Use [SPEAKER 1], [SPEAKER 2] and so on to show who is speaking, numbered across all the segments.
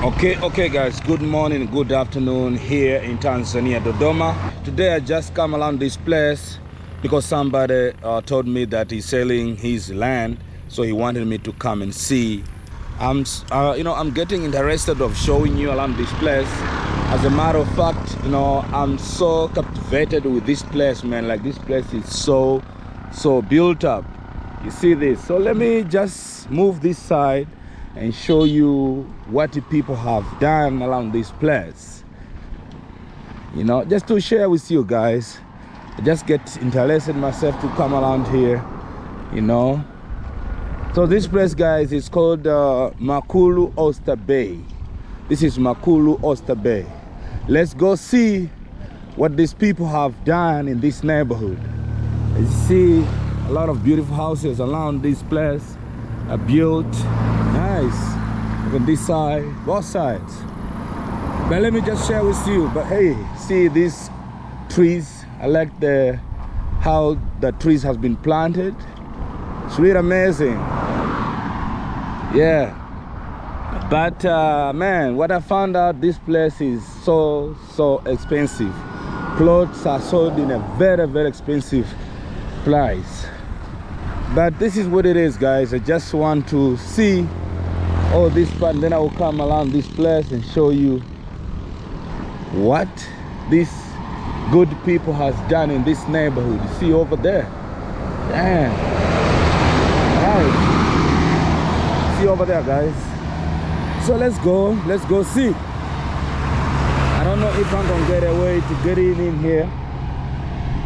[SPEAKER 1] Okay guys, good morning, good afternoon here in Tanzania, Dodoma. Today I just come around this place because somebody told me that he's selling his land, so he wanted me to come and see. I'm getting interested of showing you around this place. As a matter of fact, I'm so captivated with this place, man. Like, this place is so built up. You see this? So let me just move this side and show you what the people have done around this place. Just to share with you guys. I just get interested myself to come around here, So this place, guys, is called Makulu Oyster Bay. This is Makulu Oyster Bay. Let's go see what these people have done in this neighborhood. You see a lot of beautiful houses around this place are built. Nice. On this side, both sides. But let me just share with you. But hey, see these trees? I like how the trees has been planted. It's really amazing. Yeah. But man, what I found out, this place is so expensive. Clothes are sold in a very expensive price. But this is what it is, guys. I just want to see all this part, and then I will come around this place and show you what these good people has done in this neighborhood. You see over there? Damn. Right. See over there, guys. So let's go see. I don't know if I'm gonna get a way to get in here.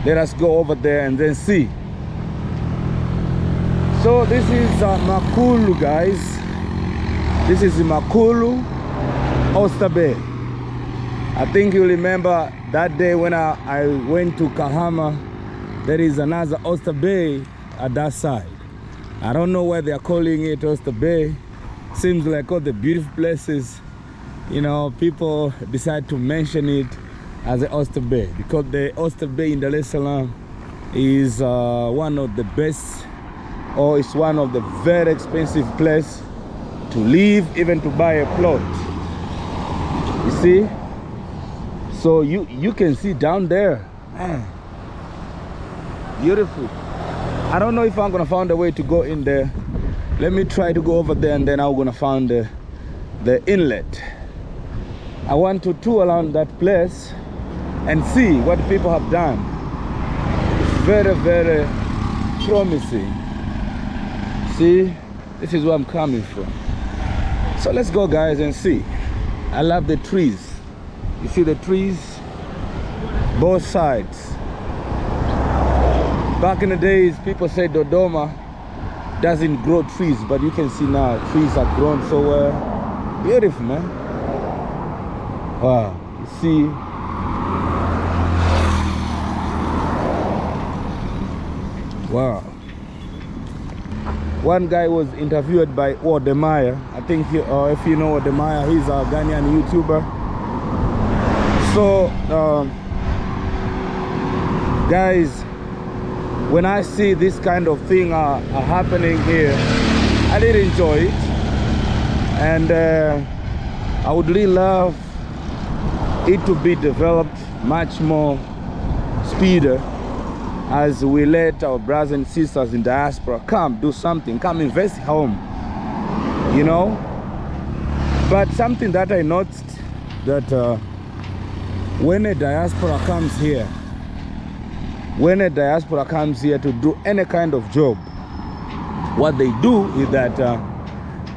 [SPEAKER 1] Let us go over there and then see. So this is Makulu, guys. This is Makulu Oyster Bay. I think you remember that day when I went to Kahama. There is another Oyster Bay at that side. I don't know why they are calling it Oyster Bay. Seems like all the beautiful places, people decide to mention it as the Oyster Bay, because the Oyster Bay in Dar es Salaam is one of the best, or it's one of the very expensive place to live, even to buy a plot. You see? So you can see down there, man, beautiful. I don't know if I'm gonna find a way to go in there. Let me try to go over there, and then I'm gonna find the inlet. I want to tour around that place and see what people have done. It's very promising. See, this is where I'm coming from. So let's go, guys, and see. I love the trees. You see the trees? Both sides. Back in the days, people said Dodoma doesn't grow trees, but you can see now trees are grown so well. Beautiful, man. Wow. You see? Wow. One guy was interviewed by Mwamlima. I think if you know Mwamlima, he's a Ghanaian YouTuber. So, guys, when I see this kind of thing are happening here, I did enjoy it, and I would really love it to be developed much more speeder, as we let our brothers and sisters in diaspora come do something, come invest home, But something that I noticed, that when a diaspora comes here to do any kind of job, what they do is that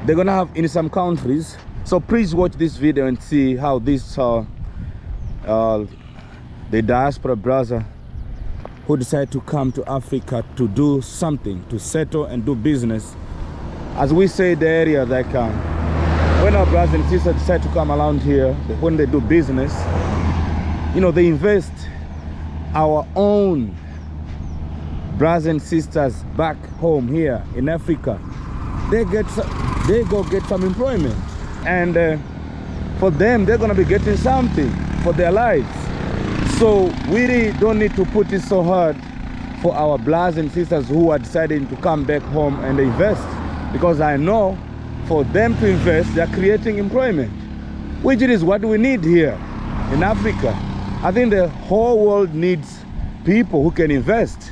[SPEAKER 1] they're gonna have in some countries. So please watch this video and see how this the diaspora brother who decide to come to Africa to do something, to settle and do business. As we say, the area, like when our brothers and sisters decide to come around here, when they do business, they invest our own brothers and sisters back home here in Africa. They go get some employment, and for them, they're gonna be getting something for their lives. So we really don't need to put it so hard for our brothers and sisters who are deciding to come back home and invest, because I know for them to invest, they're creating employment. which is what we need here in Africa. I think the whole world needs people who can invest.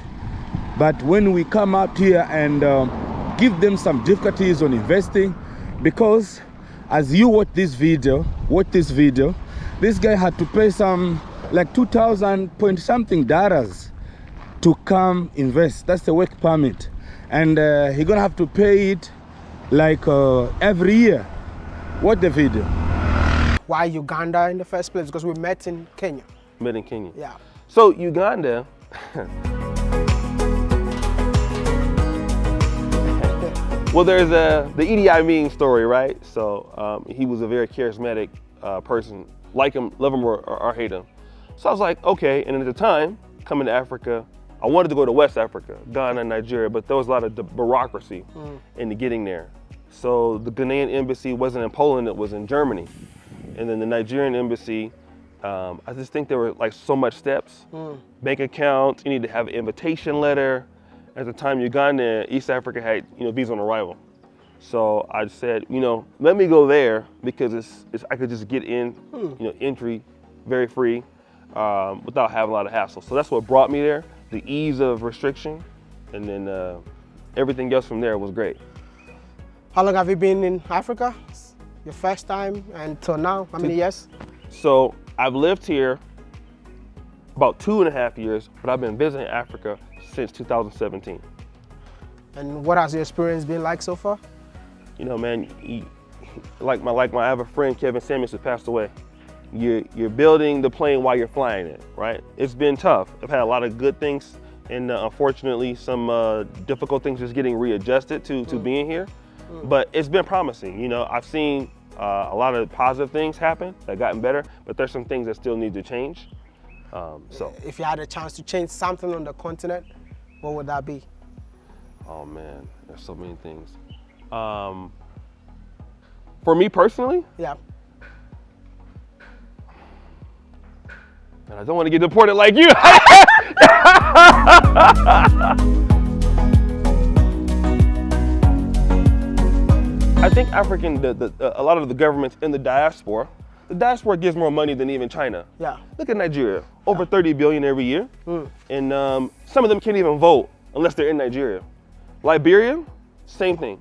[SPEAKER 1] But when we come out here and give them some difficulties on investing, because as you watch this video, this guy had to pay some like 2,000 point something dollars to come invest. That's the work permit, and he's gonna have to pay it like every year. Watch the video.
[SPEAKER 2] Why Uganda in the first place? Because we met in Kenya.
[SPEAKER 3] Met in Kenya.
[SPEAKER 2] Yeah.
[SPEAKER 3] So Uganda. Well, there's the Idi Amin story, right? So he was a very charismatic person. Like him, love him or hate him. So I was like, okay. And at the time, coming to Africa, I wanted to go to West Africa, Ghana, Nigeria, but there was a lot of bureaucracy into getting there. So the Ghanaian embassy wasn't in Poland, it was in Germany. And then the Nigerian embassy, I just think there were like so much steps. Bank accounts, you need to have an invitation letter. At the time, Uganda and East Africa had, visa on arrival. So I said, let me go there because I could just get in, entry, very free, without having a lot of hassle. So that's what brought me there, the ease of restriction, and then everything else from there was great.
[SPEAKER 2] How long have you been in Africa? Your first time until now, how many years?
[SPEAKER 3] So I've lived here about 2.5 years, but I've been visiting Africa since 2017.
[SPEAKER 2] And what has your experience been like so far?
[SPEAKER 3] Man, I have a friend, Kevin Samuels, who passed away. You're building the plane while you're flying it, right? It's been tough. I've had a lot of good things, and unfortunately, some difficult things just getting readjusted to being here. But it's been promising. I've seen a lot of positive things happen that gotten better, but there's some things that still need to change. So,
[SPEAKER 2] if you had a chance to change something on the continent, what would that be?
[SPEAKER 3] Oh man, there's so many things. For me personally,
[SPEAKER 2] yeah.
[SPEAKER 3] And I don't want to get deported like you. I think a lot of the governments in the diaspora gives more money than even China.
[SPEAKER 2] Yeah.
[SPEAKER 3] Look at Nigeria, over 30 billion every year. And some of them can't even vote unless they're in Nigeria. Liberia, same thing.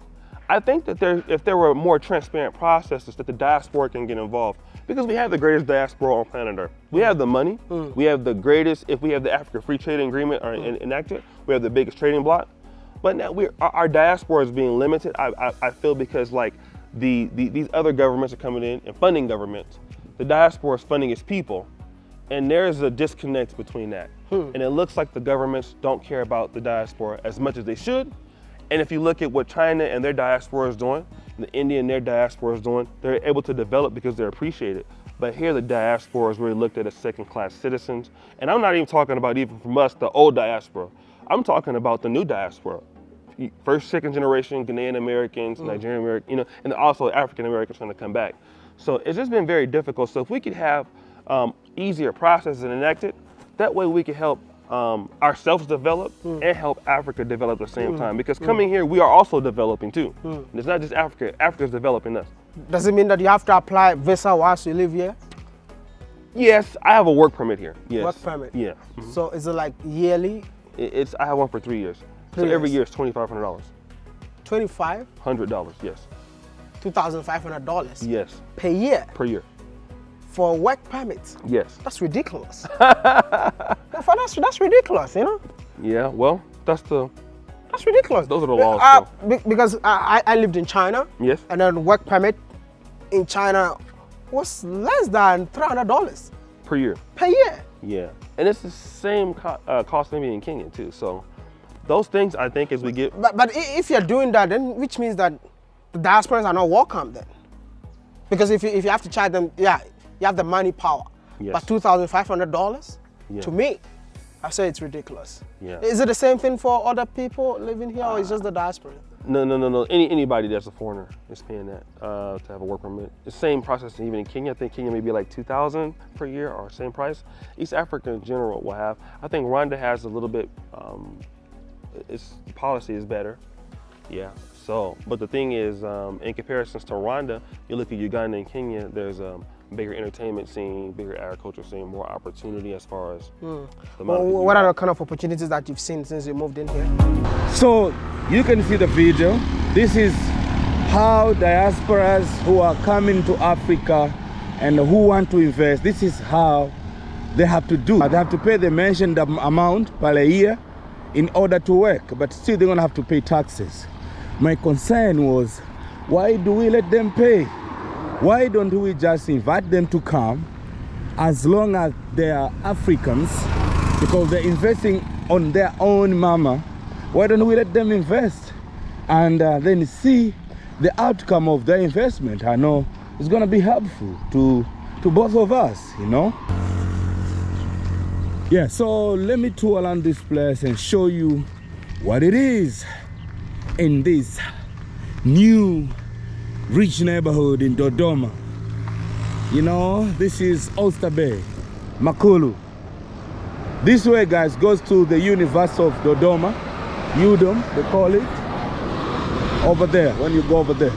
[SPEAKER 3] I think that if there were more transparent processes that the diaspora can get involved, because we have the greatest diaspora on planet Earth. We have the money, we have the greatest, if we have the Africa Free Trade Agreement enacted, we have the biggest trading bloc. But now our diaspora is being limited, I feel, because like these other governments are coming in and funding governments. The diaspora is funding its people, and there's a disconnect between that. And it looks like the governments don't care about the diaspora as much as they should. And if you look at what China and their diaspora is doing, the India and their diaspora is doing, they're able to develop because they're appreciated. But here the diaspora is really looked at as second-class citizens. And I'm not even talking about even from us, the old diaspora. I'm talking about the new diaspora. First, second generation Ghanaian Americans, Nigerian Americans, and also African Americans trying to come back. So it's just been very difficult. So if we could have easier processes enacted, that way we can help ourselves develop and help Africa develop at the same time. Because coming here, we are also developing too. It's not just Africa, Africa's developing us.
[SPEAKER 2] Does it mean that you have to apply visa whilst you live here?
[SPEAKER 3] Yes, I have a work permit here. Yes.
[SPEAKER 2] Work permit?
[SPEAKER 3] Yeah.
[SPEAKER 2] So is it like yearly?
[SPEAKER 3] I have one for 3 years. So every year it's $2,500.
[SPEAKER 2] $2,500?
[SPEAKER 3] Yes.
[SPEAKER 2] $2,500?
[SPEAKER 3] Yes.
[SPEAKER 2] Per year?
[SPEAKER 3] Per year.
[SPEAKER 2] For a work permit?
[SPEAKER 3] Yes.
[SPEAKER 2] That's ridiculous. That's ridiculous,
[SPEAKER 3] Yeah, well, that's ridiculous. Those are the laws.
[SPEAKER 2] Because I lived in China.
[SPEAKER 3] Yes.
[SPEAKER 2] And then work permit in China was less than $300.
[SPEAKER 3] Per year.
[SPEAKER 2] Per year.
[SPEAKER 3] Yeah. And it's the same cost maybe in Kenya too. So those things, I think, as we get...
[SPEAKER 2] But if you're doing that, then which means that the diasporans are not welcome then. Because if you have to charge them, yeah, you have the money power.
[SPEAKER 3] Yes.
[SPEAKER 2] But $2,500?
[SPEAKER 3] Yeah.
[SPEAKER 2] To me, I say it's ridiculous.
[SPEAKER 3] Yeah.
[SPEAKER 2] Is it the same thing for other people living here, or is it just the diaspora?
[SPEAKER 3] No. Anybody that's a foreigner is paying that to have a work permit. The same process even in Kenya. I think Kenya may be like $2,000 per year or same price. East Africa in general will have. I think Rwanda has a little bit, its policy is better. Yeah. So, but the thing is, in comparisons to Rwanda, you look at Uganda and Kenya, there's bigger entertainment scene, bigger agriculture scene, more opportunity as far as the amount of
[SPEAKER 2] Well,
[SPEAKER 3] people.
[SPEAKER 2] what are the kind of opportunities that you've seen since you moved in here?
[SPEAKER 1] So you can see the video. This is how diasporas who are coming to Africa and who want to invest, this is how they have to do. They have to pay the mentioned amount per year in order to work, but still they're gonna have to pay taxes. My concern was, why do we let them pay? Why don't we just invite them to come as long as they are Africans, because they're investing on their own mama? Why don't we let them invest and then see the outcome of their investment? I know it's gonna be helpful to both of us, you know? Yeah, so let me tour around this place and show you what it is in this new rich neighborhood in Dodoma. You know, this is Oyster Bay, Makulu. This way, guys, goes to the University of Dodoma, UDOM, they call it, over there, when you go over there.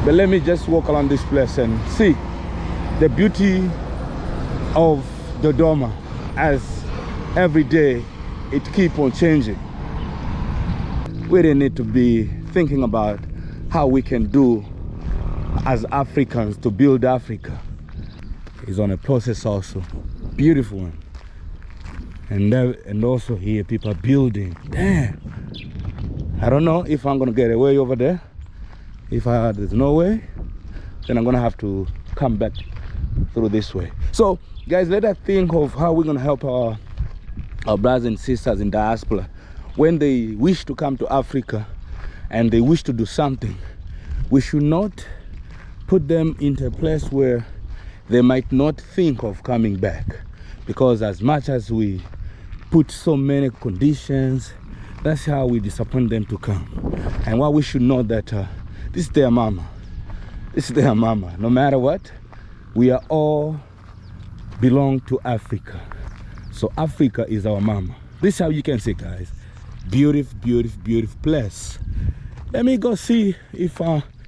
[SPEAKER 1] But let me just walk around this place and see the beauty of Dodoma as every day it keeps on changing. We didn't need to be thinking about how we can do as Africans to build Africa. It's on a process also, beautiful one. And also here people are building. Damn, I don't know if I'm gonna get away over there. If there's no way, then I'm gonna have to come back through this way. So guys, let us think of how we're gonna help our brothers and sisters in diaspora when they wish to come to Africa and they wish to do something. We should not put them into a place where they might not think of coming back, because as much as we put so many conditions, that's how we disappoint them to come. And what we should know that this is their mama. This is their mama. No matter what, we are all belong to Africa. So Africa is our mama. This is how you can see, guys. Beautiful, beautiful, beautiful place. Let me go see if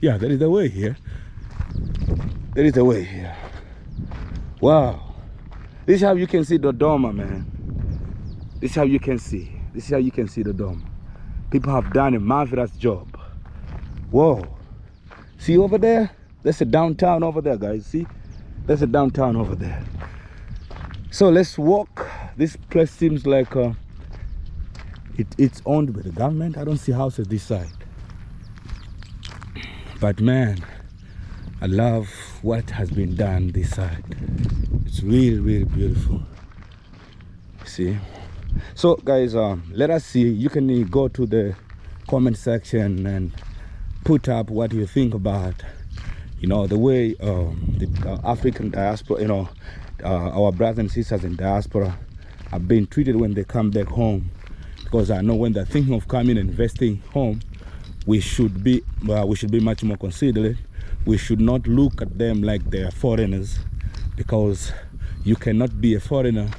[SPEAKER 1] yeah, there is a way here. There is a way here. Wow. This is how you can see Dodoma, man. This is how you can see. This is how you can see Dodoma. People have done a marvelous job. Whoa. See over there? That's a downtown over there, guys. See? That's a downtown over there. So let's walk. This place seems like it's owned by the government. I don't see houses this side. But man, I love what has been done this side. It's really, really beautiful. See? So guys, let us see. You can go to the comment section and put up what you think about, you know, the way the African diaspora, you know, our brothers and sisters in diaspora are being treated when they come back home. Because I know when they're thinking of coming and investing home, we should be much more considerate. We should not look at them like they are foreigners, because you cannot be a foreigner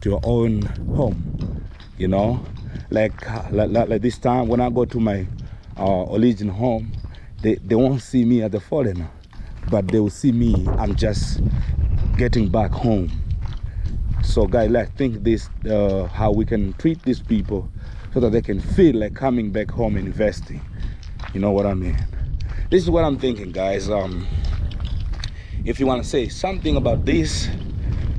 [SPEAKER 1] to your own home. You know, like this time when I go to my origin home, they won't see me as a foreigner, but they will see me, I'm just getting back home. So guys, let's think this how we can treat these people so that they can feel like coming back home and investing. You know what I mean? This is what I'm thinking, guys. If you want to say something about this,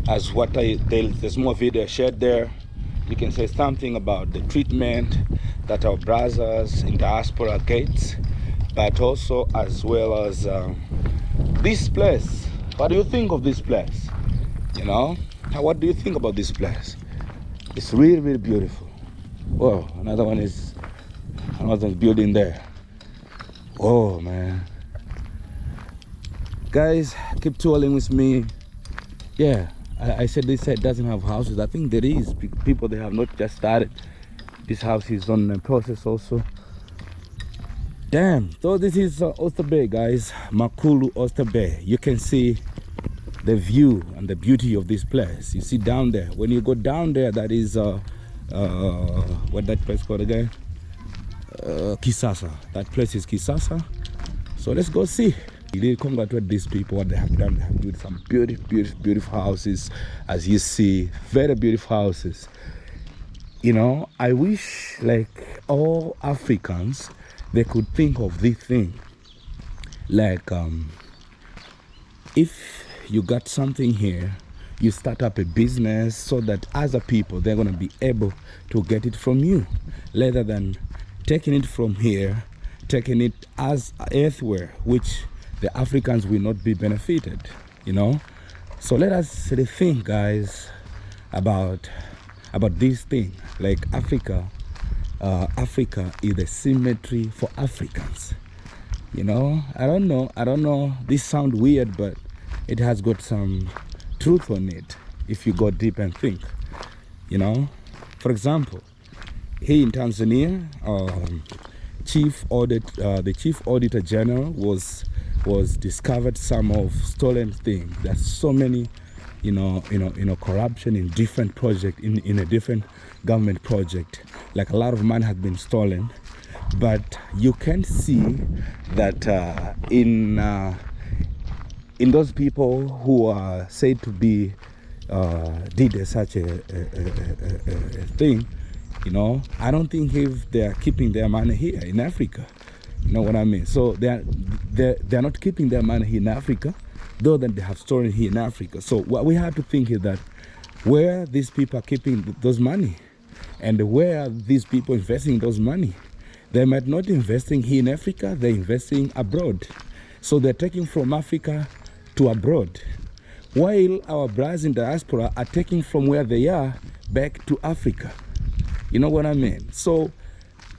[SPEAKER 1] as what there's more video shared there, you can say something about the treatment that our brothers in diaspora get, but also as well as this place. What do you think of this place? You know, what do you think about this place? It's really, really beautiful. Whoa, another building there. Oh man, guys, keep touring with me. Yeah, I said this side doesn't have houses. I think there is people, they have not just started. This house is on the process also. Damn. So this is Oyster Bay, guys. Makulu Oyster Bay. You can see the view and the beauty of this place. You see down there, when you go down there, that is what that place called again? Kisasa. That place is Kisasa. So let's go see. really congratulate these people, what they have done. They have built some beautiful houses, as you see, very beautiful houses. You know, I wish like all Africans, they could think of this thing. Like, if you got something here, you start up a business so that other people, they're going to be able to get it from you, rather than taking it from here, taking it as elsewhere, which the Africans will not be benefited, you know. So let us rethink, guys, about this thing. Like Africa is the symmetry for Africans. You know, I don't know, this sounds weird, but it has got some truth on it if you go deep and think, you know. For example, here in Tanzania, the chief auditor general was discovered some of stolen things. There's so many, you know, corruption in different project, in a different government project. Like a lot of money has been stolen, but you can see that in those people who are said to be did such a thing, you know, I don't think if they are keeping their money here in Africa. You know what I mean? So they're not keeping their money here in Africa, though that they have stored it here in Africa. So what we have to think is that where these people are keeping those money, and where are these people investing those money? They might not investing here in Africa, they're investing abroad. So they're taking from Africa to abroad, while our brothers in diaspora are taking from where they are back to Africa. You know what I mean? So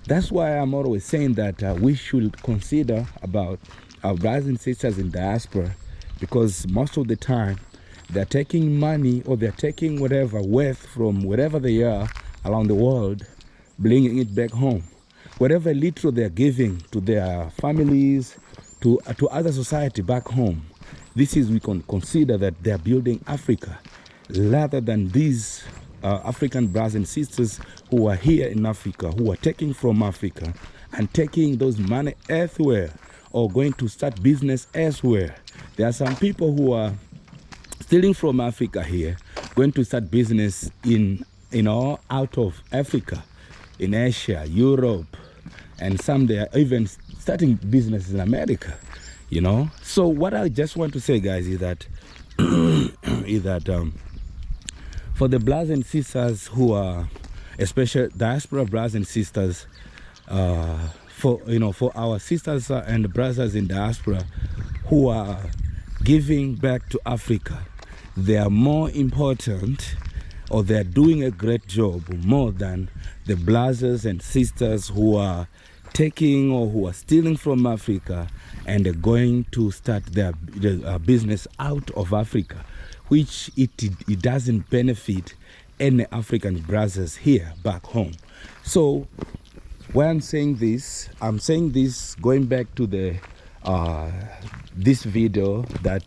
[SPEAKER 1] that's why I'm always saying that we should consider about our brothers and sisters in diaspora, because most of the time they're taking money, or they're taking whatever wealth from wherever they are around the world, bringing it back home. Whatever little they're giving to their families, to other society back home, this is, we can consider that they're building Africa, rather than these African brothers and sisters who are here in Africa, who are taking from Africa and taking those money elsewhere, or going to start business elsewhere. There are some people who are stealing from Africa here, going to start business in, you know, out of Africa, in Asia, Europe, and some they are even starting business in America, you know. So what I just want to say, guys, is that for the brothers and sisters who are, especially diaspora brothers and sisters, for our sisters and brothers in diaspora who are giving back to Africa, they are more important, or they are doing a great job more than the brothers and sisters who are taking or who are stealing from Africa and are going to start their business out of Africa, which it doesn't benefit any African brothers here back home. So when I'm saying this going back to the this video that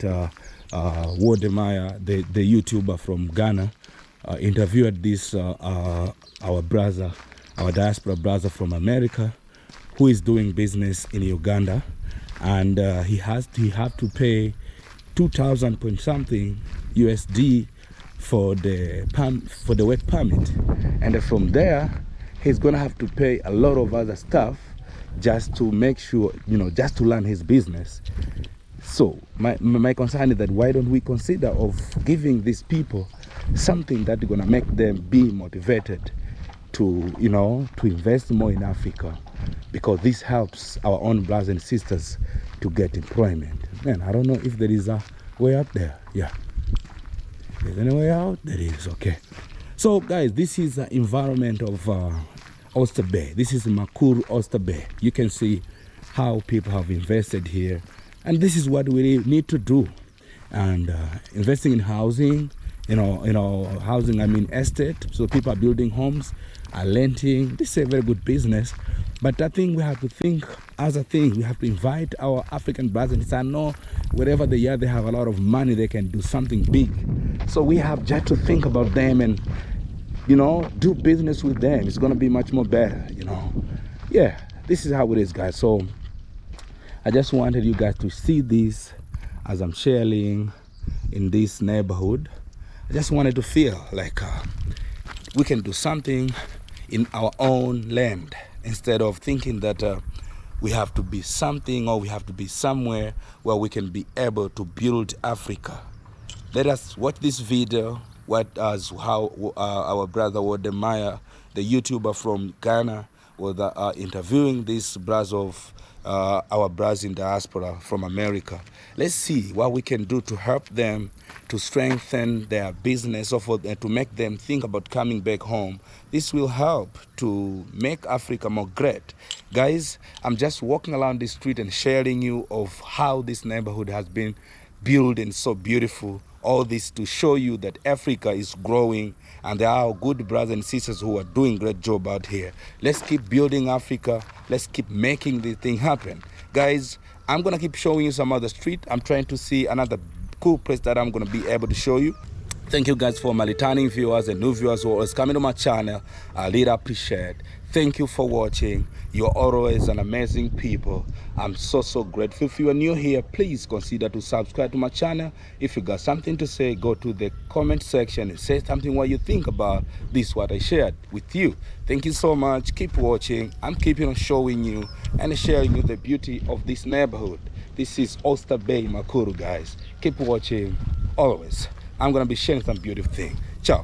[SPEAKER 1] Wodemaya, the YouTuber from Ghana, interviewed this our diaspora brother from America, who is doing business in Uganda, and he have to pay 2,000 point something USD for the work permit, and from there he's gonna have to pay a lot of other stuff just to make sure, you know, just to learn his business. So my concern is that why don't we consider of giving these people something that's gonna make them be motivated to, you know, to invest more in Africa, because this helps our own brothers and sisters to get employment. Man, I don't know if there is a way out there. Yeah, if there's any way out, there is. Okay. So guys, this is the environment of Oyster Bay. This is Makuru Oyster Bay. You can see how people have invested here, and this is what we need to do. And investing in housing, you know, housing, I mean estate. So people are building homes, are renting. This is a very good business. But I think we have to think as a thing. We have to invite our African brothers. I know wherever they are, they have a lot of money. They can do something big. So we have just to think about them and, you know, do business with them. It's going to be much more better, you know. Yeah, this is how it is, guys. So I just wanted you guys to see this as I'm sharing in this neighborhood. I just wanted to feel like we can do something in our own land instead of thinking that we have to be something or we have to be somewhere where we can be able to build Africa. Let us watch this video, how our brother Wodemaya, the YouTuber from Ghana, was interviewing this brother of our brothers in diaspora from America. Let's see what we can do to help them to strengthen their business or to make them think about coming back home. This will help to make Africa more great. Guys, I'm just walking around the street and sharing you of how this neighborhood has been built and so beautiful. All this to show you that Africa is growing and there are good brothers and sisters who are doing great job out here. Let's keep building Africa. Let's keep making this thing happen. Guys, I'm gonna keep showing you some other street. I'm trying to see another cool place that I'm gonna be able to show you. Thank you guys for my returning viewers and new viewers who are always coming to my channel. I really appreciate. Thank you for watching. You're always an amazing people. I'm so grateful. If you are new here, please consider to subscribe to my channel. If you got something to say, go to the comment section and say something what you think about this, what I shared with you. Thank you so much. Keep watching. I'm keeping on showing you and sharing you the beauty of this neighborhood. This is Oyster Bay, Makuru, guys. Keep watching always. I'm gonna be sharing some beautiful thing. Ciao.